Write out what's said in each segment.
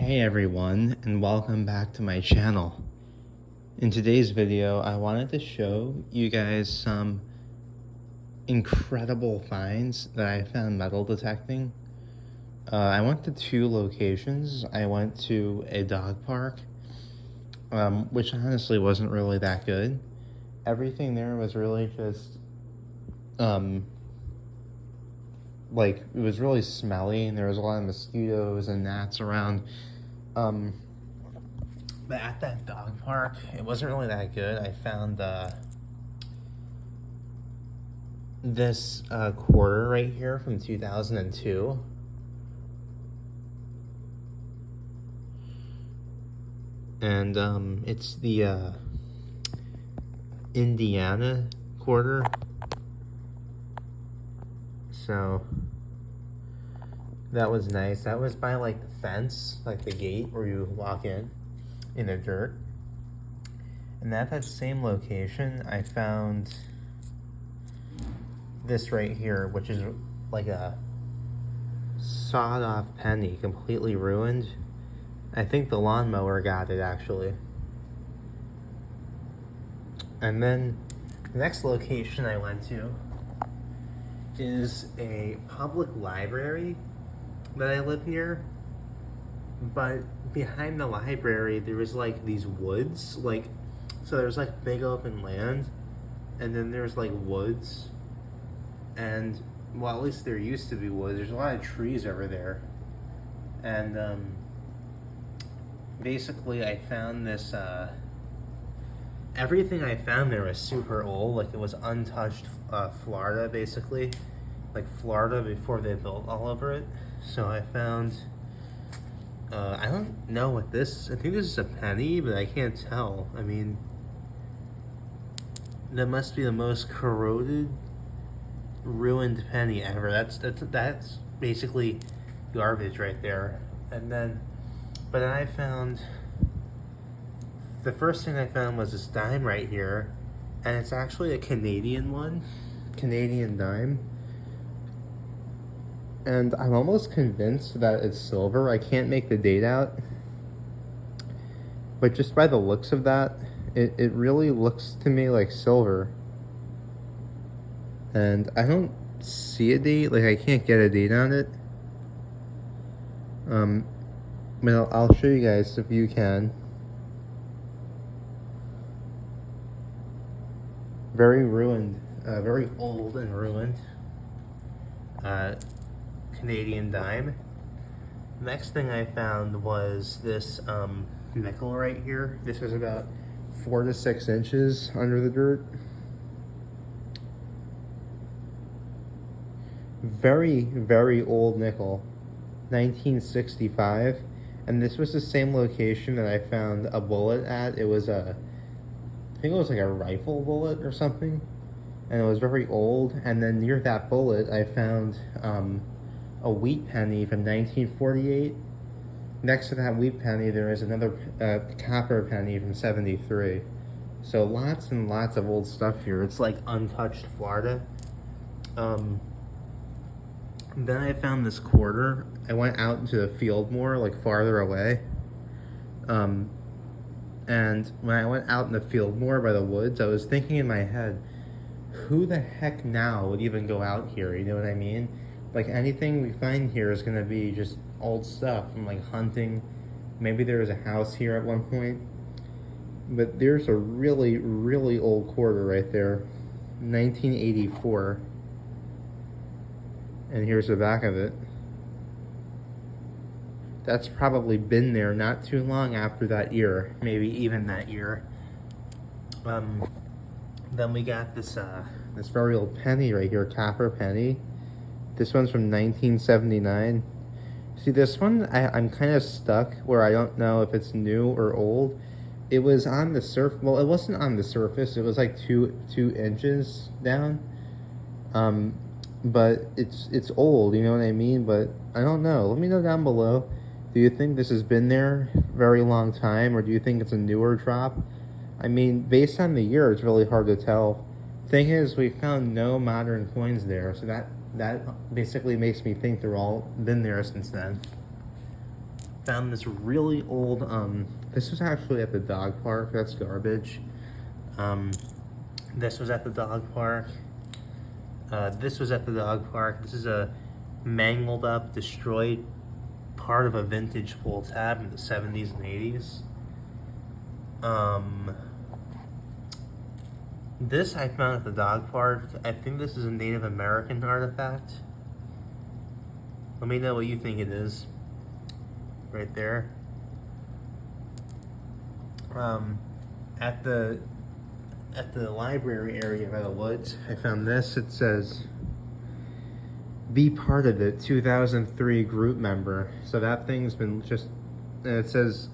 Hey everyone, and welcome back to my channel. In today's video, I wanted to show you guys some incredible finds that I found metal detecting. I went to two locations. I went to a dog park, which honestly wasn't really that good. Everything there was really just, it was really smelly, and there was a lot of mosquitoes and gnats around. But at that dog park, it wasn't really that good. I found this quarter right here from 2002. And it's the Indiana quarter. So that was nice. That was by like the fence, like the gate where you walk in the dirt. And at that same location, I found this right here, which is like a sawed-off penny, completely ruined. I think the lawnmower got it, actually. And then the next location I went to is a public library that I live near. But behind the library, there was like these woods, so there's like big open land, and then there's like woods, and well, at least there used to be woods. There's a lot of trees over there, and basically I found this. Everything I found there was super old, like it was untouched Florida, basically, like Florida before they built all over it. So I found. I don't know what this, I think this is a penny, but I can't tell. I mean, that must be the most corroded, ruined penny ever. That's basically garbage right there. But then I found, the first thing I found was this dime right here, and it's actually a Canadian one, Canadian dime. And I'm almost convinced that it's silver. I can't make the date out. But just by the looks of that, it really looks to me like silver. And I don't see a date. Like, I can't get a date on it. But I'll show you guys if you can. Very ruined. Very old and ruined. Canadian dime. Next thing I found was this nickel right here. This was about 4 to 6 inches under the dirt. Very, very old nickel, 1965. And this was the same location that I found a bullet at. It was I think it was like a rifle bullet or something, and it was very old. And then near that bullet, I found a wheat penny from 1948. Next to that wheat penny, there is another copper penny from 73. So lots and lots of old stuff here. It's like untouched Florida. Then I found this quarter. I went out into the field more, like farther away. And when I went out in the field more by the woods, I was thinking in my head, who the heck now would even go out here? You know what I mean? Like, anything we find here is going to be just old stuff from like hunting. Maybe there was a house here at one point. But there's a really, really old quarter right there. 1984. And here's the back of it. That's probably been there not too long after that year. Maybe even that year. Then we got this very old penny right here, copper penny. This one's from 1979. See, this one, I'm kind of stuck where I don't know if it's new or old. It was on the surface. Well, it wasn't on the surface. It was like two inches down. But it's old, you know what I mean? But I don't know. Let me know down below. Do you think this has been there a very long time, or do you think it's a newer drop? I mean, based on the year, it's really hard to tell. Thing is, we found no modern coins there, so that basically makes me think they're all been there since then. Found this really old, this was actually at the dog park. That's garbage. This was at the dog park. This was at the dog park. This is a mangled up, destroyed part of a vintage pull tab in the 70s and 80s. This I found at the dog park. I think this is a Native American artifact. Let me know what you think it is. Right there. At the library area by the woods, I found this. It says, "Be part of it, 2003 group member." So that thing's been just, and it says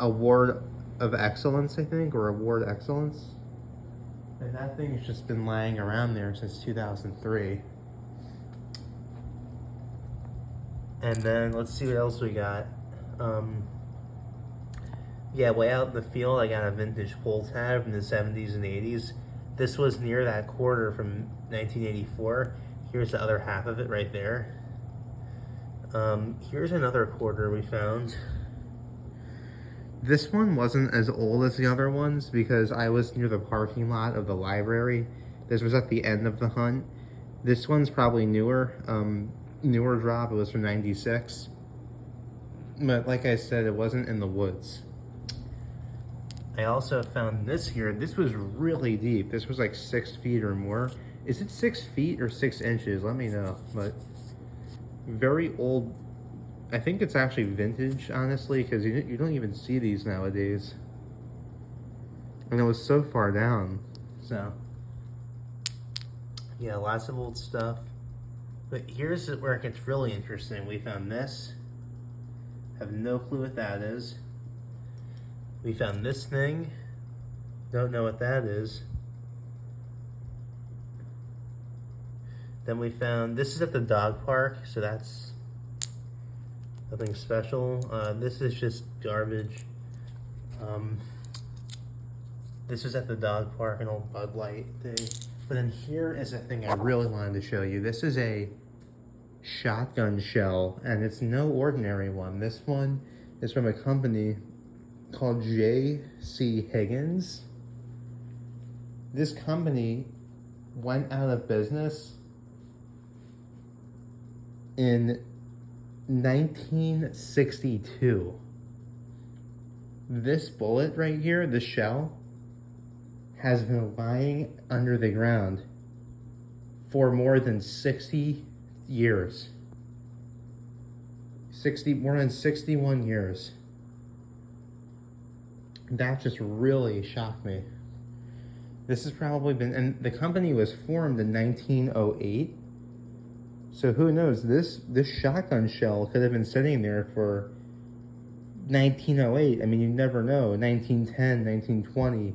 Award of Excellence, I think, or Award Excellence. And that thing's just been lying around there since 2003. And then let's see what else we got. Yeah, way out in the field, I got a vintage pull tab from the 70s and 80s. This was near that quarter from 1984. Here's the other half of it right there. Here's another quarter we found. This one wasn't as old as the other ones because I was near the parking lot of the library. This was at the end of the hunt. This one's probably newer. Newer drop. It was from 96. But like I said, it wasn't in the woods. I also found this here. This was really deep. This was like 6 feet or more. Is it 6 feet or 6 inches? Let me know. But very old. I think it's actually vintage, honestly, because you don't even see these nowadays. And it was so far down. So, yeah, lots of old stuff. But here's where it gets really interesting. We found this. Have no clue what that is. We found this thing. Don't know what that is. Then we found, this is at the dog park, so that's nothing special. This is just garbage. This was at the dog park, an old Bud Light thing. But then here is a thing I really wanted to show you. This is a shotgun shell, and it's no ordinary one. This one is from a company called JC Higgins. This company went out of business in 1962. This bullet right here, the shell, has been lying under the ground for more than 60 years. More than 61 years. That just really shocked me. This has probably been, and the company was formed in 1908. So who knows, this shotgun shell could have been sitting there for 1908. I mean, you never know. 1910, 1920,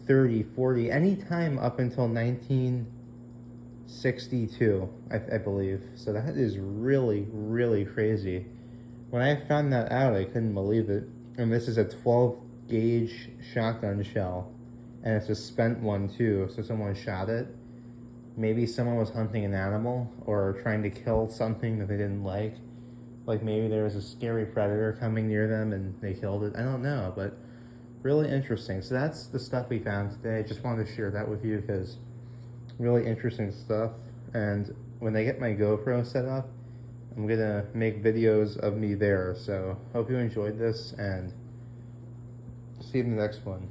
30, 40, any time up until 1962, I believe. So that is really, really crazy. When I found that out, I couldn't believe it. And this is a 12 gauge shotgun shell. And it's a spent one too, so someone shot it. Maybe someone was hunting an animal or trying to kill something that they didn't like. Like maybe there was a scary predator coming near them and they killed it. I don't know, but really interesting. So that's the stuff we found today. I just wanted to share that with you because really interesting stuff. And when I get my GoPro set up, I'm gonna make videos of me there. So hope you enjoyed this and see you in the next one.